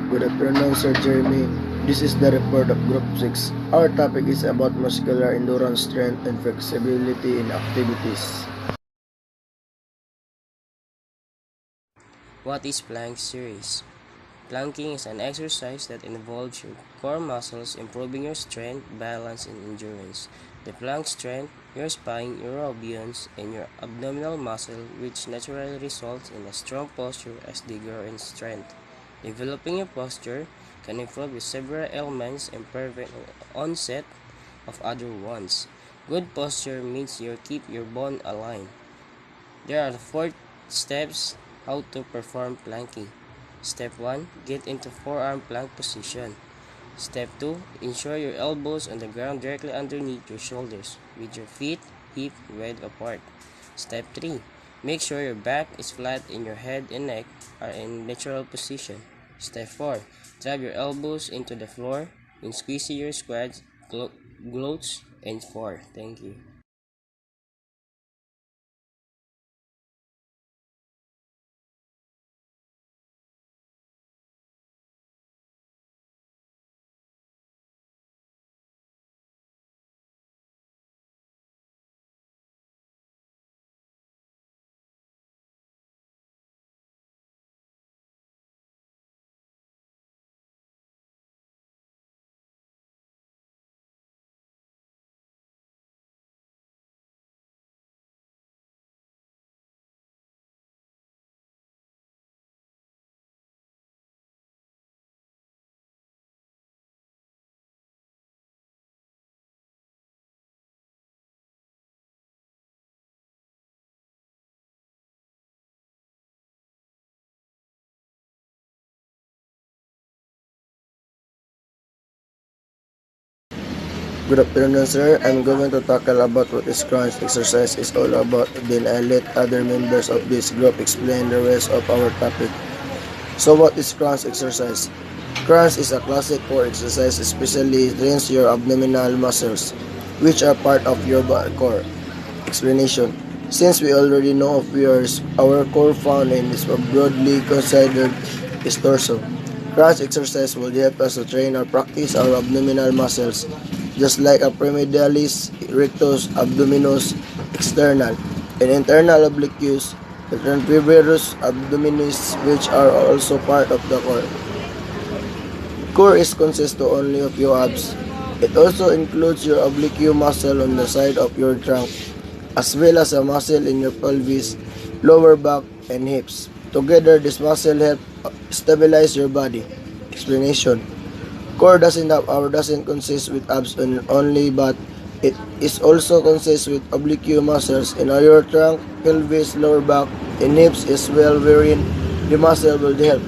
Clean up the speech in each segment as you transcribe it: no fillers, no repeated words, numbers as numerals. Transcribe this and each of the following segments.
Good afternoon, Sir Jeremy. This is the report of Group 6. Our topic is about muscular endurance, strength, and flexibility in activities. What is plank series? Planking is an exercise that involves your core muscles improving your strength, balance, and endurance. The plank strengthens your spine, your obliques, and your abdominal muscle, which naturally results in a strong posture as they grow in strength. Developing your posture can improve with several elements and prevent onset of other ones. Good posture means you keep your bone aligned. There are 4 steps how to perform planking. Step 1. Get into forearm plank position. Step 2. Ensure your elbows on the ground directly underneath your shoulders, with your feet hip width apart. Step 3. Make sure your back is flat and your head and neck are in natural position. Step 4. Drive your elbows into the floor and squeeze your squats, glutes, and 4. Thank you. Good afternoon, sir. I'm going to tackle about what this crunch exercise is all about. Then I'll let other members of this group explain the rest of our topic. So what is crunch exercise? Crunch is a classic core exercise, especially trains your abdominal muscles, which are part of your core. Explanation. Since we already know of yours, our core found in is broadly considered is torso. Crunch exercise will help us to train or practice our abdominal muscles, just like a piramidales, rectus, abdominis, external, and internal obliques, the transversus abdominis, which are also part of the core. Core is consists only of your abs. It also includes your oblique muscle on the side of your trunk, as well as a muscle in your pelvis, lower back, and hips. Together, this muscle help stabilize your body. Explanation. Core doesn't consist with abs only, but it is also consists with oblique muscles in your trunk, pelvis, lower back, and hips as well, wherein the muscle will help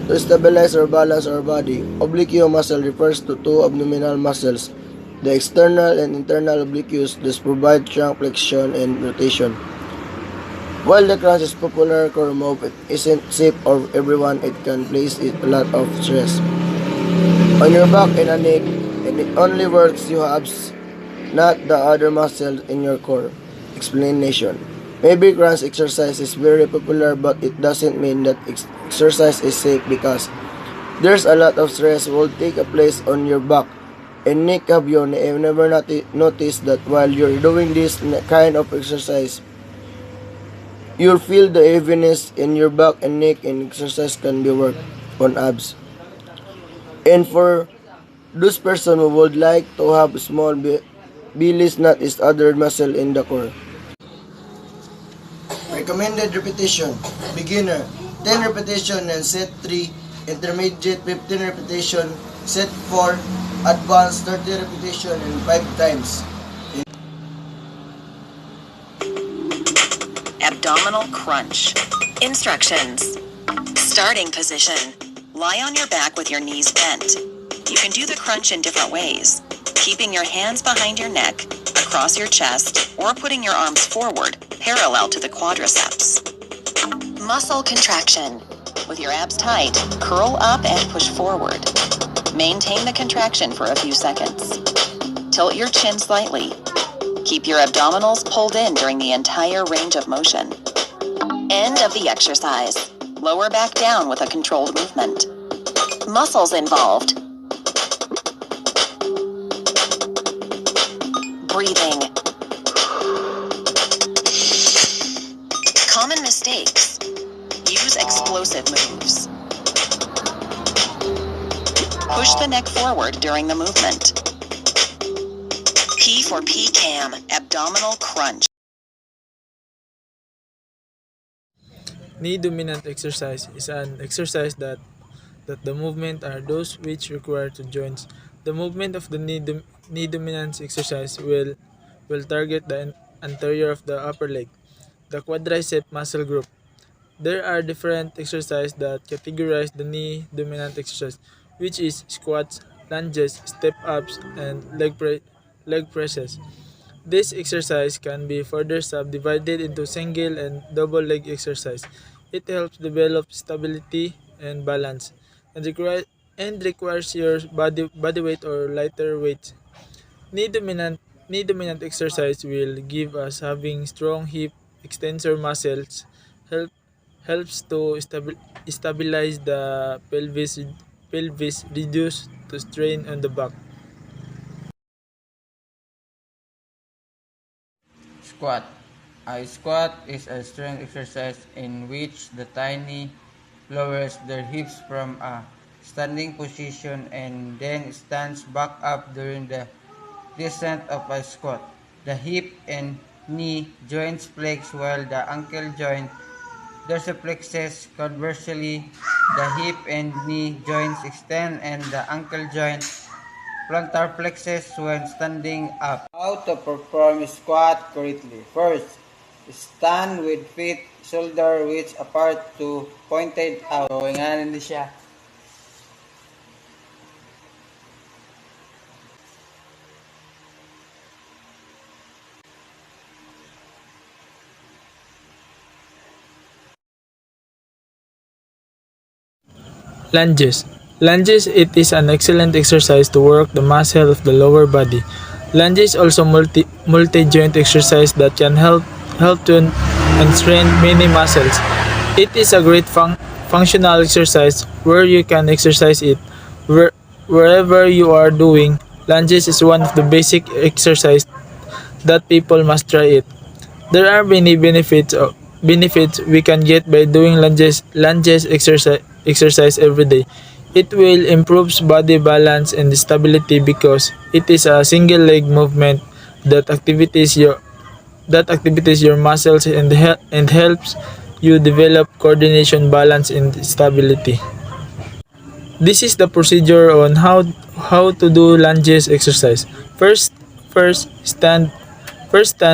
to stabilize or balance our body. Oblique muscle refers to 2 abdominal muscles. The external and internal obliques thus provide trunk flexion and rotation. While the crunch is popular core move, it isn't safe for everyone. It can place a lot of stress on your back and a neck, and it only works your abs, not the other muscles in your core. Explanation. Maybe crunch exercise is very popular, but it doesn't mean that exercise is safe, because there's a lot of stress will take a place on your back and neck. Have you never noticed that while you're doing this kind of exercise, you'll feel the heaviness in your back and neck, and exercise can be work on abs. And for those person who would like to have small bellies, not is other muscle in the core. Recommended repetition. Beginner 10 repetition and set 3. Intermediate 15 repetition, set 4. Advanced 30 repetition and 5 times. Abdominal crunch. Instructions. Starting position. Lie on your back with your knees bent. You can do the crunch in different ways. Keeping your hands behind your neck, across your chest, or putting your arms forward, parallel to the quadriceps. Muscle contraction. With your abs tight, curl up and push forward. Maintain the contraction for a few seconds. Tilt your chin slightly. Keep your abdominals pulled in during the entire range of motion. End of the exercise. Lower back down with a controlled movement. Muscles involved. Breathing. Common mistakes. Use explosive moves. Push the neck forward during the movement. P for PCAM, abdominal crunch. Knee dominant exercise is an exercise that the movement are those which require two joints. The movement of the knee dominance exercise will target the anterior of the upper leg, the quadricep muscle group. There are different exercises that categorize the knee dominant exercise, which is squats, lunges, step ups, and leg presses. This exercise can be further subdivided into single and double leg exercise. It helps develop stability and balance, and requires your body weight or lighter weight. Knee dominant Knee dominant exercise will give us having strong hip extensor muscles, help helps to stabilize the pelvis, reduce to strain on the back. Squat. A squat is a strength exercise in which the tiny lowers their hips from a standing position and then stands back up during the descent of a squat. The hip and knee joints flex while the ankle joint dorsiflexes. Conversely, the hip and knee joints extend and the ankle joint plantar plexus when standing up. How to perform squat correctly. First, stand with feet shoulder width apart to pointed out. So, nga hindi siya. Lunges. Lunges, it is an excellent exercise to work the muscle of the lower body. Lunges also multi-joint exercise that can help to and strengthen many muscles. It is a great functional exercise where you can exercise it wherever you are doing. Lunges is one of the basic exercise that people must try it. There are many benefits we can get by doing lunges exercise every day. It will improve body balance and stability because it is a single leg movement that activates your muscles and helps you develop coordination, balance, and stability. This is the procedure on how to do lunges exercise. First stand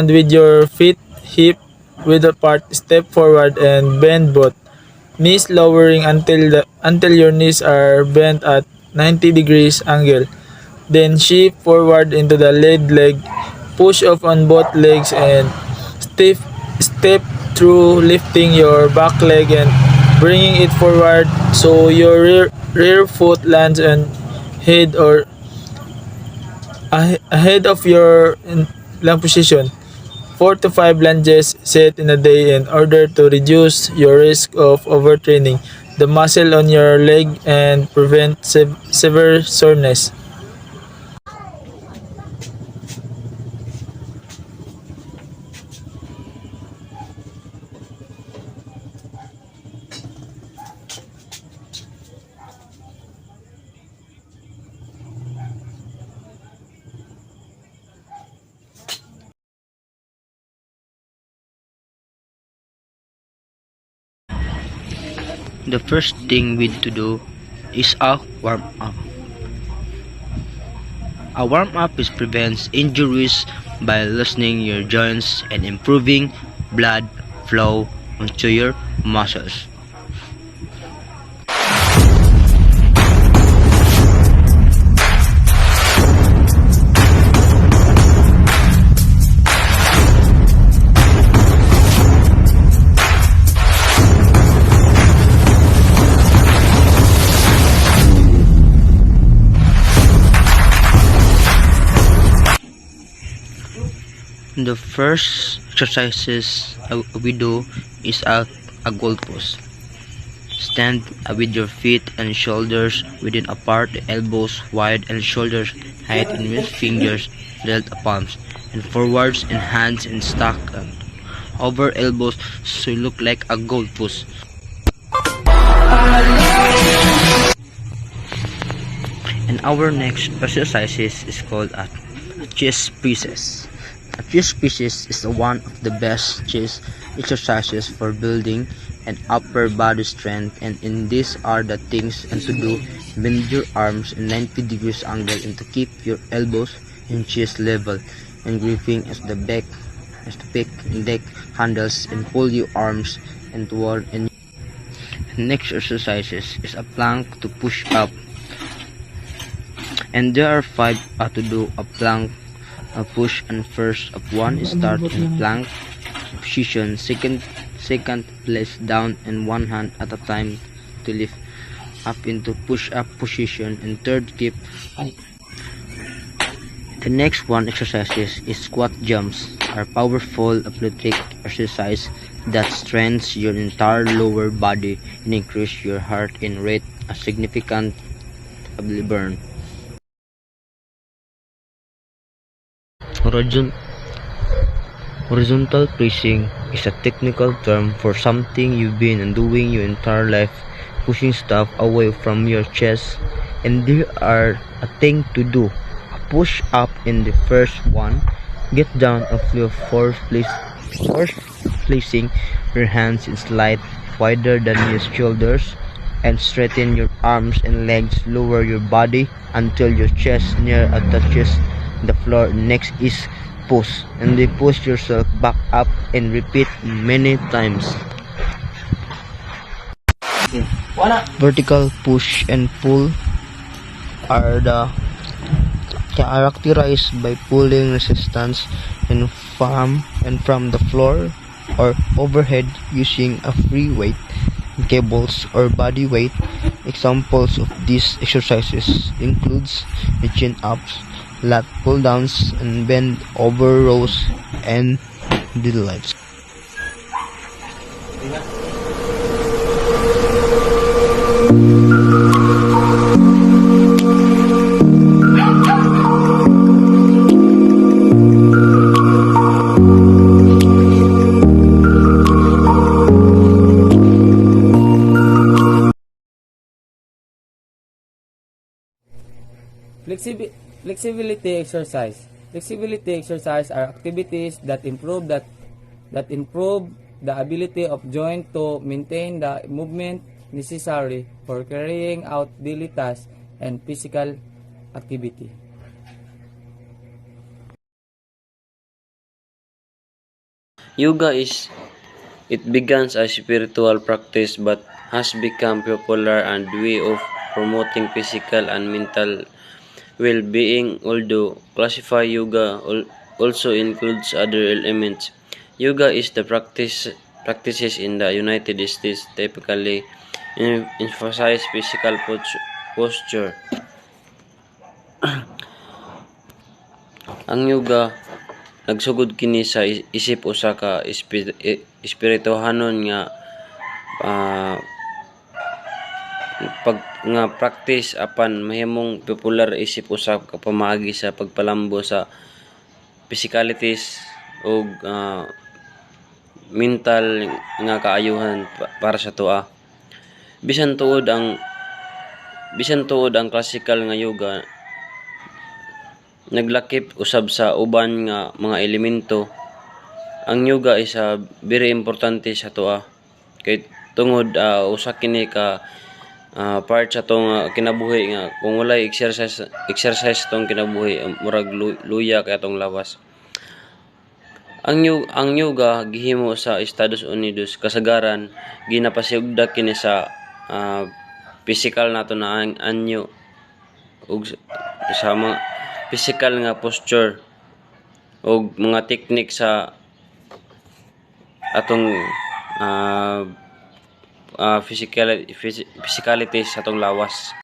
with your feet hip width apart, step forward and bend both knees, lowering until your knees are bent at 90 degrees angle. Then shift forward into the lead leg, push off on both legs and step through, lifting your back leg and bringing it forward so your rear foot lands on head or ahead of your long position. 4 to 5 lunges set in a day in order to reduce your risk of overtraining the muscle on your leg and prevent severe soreness. The first thing we need to do is a warm-up. A warm-up prevents injuries by loosening your joints and improving blood flow into your muscles. The first exercises we do is a gold pose. Stand with your feet and shoulders within apart, the elbows wide and shoulders height, and with fingers held palms and forwards and hands and stack over elbows so you look like a goldfish. And our next exercise is called a chest presses. A chest presses is one of the best chest exercises for building and upper body strength, and in these are the things and to do: bend your arms in 90 degrees angle and to keep your elbows and chest level and gripping as the back as the back and neck handles, and pull your arms and toward. And next exercises is a plank to push up, and there are 5 to do a plank push. And first of one is start in plank position, second place down and one hand at a time to lift up into push up position, and third keep. The next one exercises is squat jumps, are powerful athletic exercise that strengthens your entire lower body and increase your heart rate a significant burn. Horizontal pressing is a technical term for something you've been doing your entire life, pushing stuff away from your chest. And there are a thing to do: a push up in the first one, get down on your first placing your hands in slide wider than your shoulders, and straighten your arms and legs, lower your body until your chest near touches the floor. Next is push, and then push yourself back up and repeat many times. Vertical push and pull are characterized by pulling resistance and from the floor or overhead using a free weight, cables, or body weight. Examples of these exercises includes the chin ups, lat pull downs, and bend over rows and deadlifts. Flexibility exercise. Flexibility exercise are activities that improve the ability of joint to maintain the movement necessary for carrying out daily tasks and physical activity. It began as a spiritual practice but has become popular and way of promoting physical and mental well-being. Although classify yoga also includes other elements, yoga is the practices in the United States typically emphasize physical posture. Ang yoga nagsugod kini sa isip usa ka espirituhanon nga practice apan mahimong popular isip usa ka pamaagi sa pagpalambo sa physicalities ug mental nga kaayuhan para sa tuwa. Bisan tuod ang classical nga yoga naglakip usab sa uban nga mga elemento. Ang yoga is very importante sa tuwa kay tungod usa kini ka part sa tong kinabuhi nga kung walay exercise tong kinabuhi murag luya kay atong lawas. Ang yoga gihimo sa Estados Unidos, kasagaran ginapasiugda kini sa physical nato na anyo ug sa mga physical nga posture ug mga technique sa atong physicality sa atong lawas.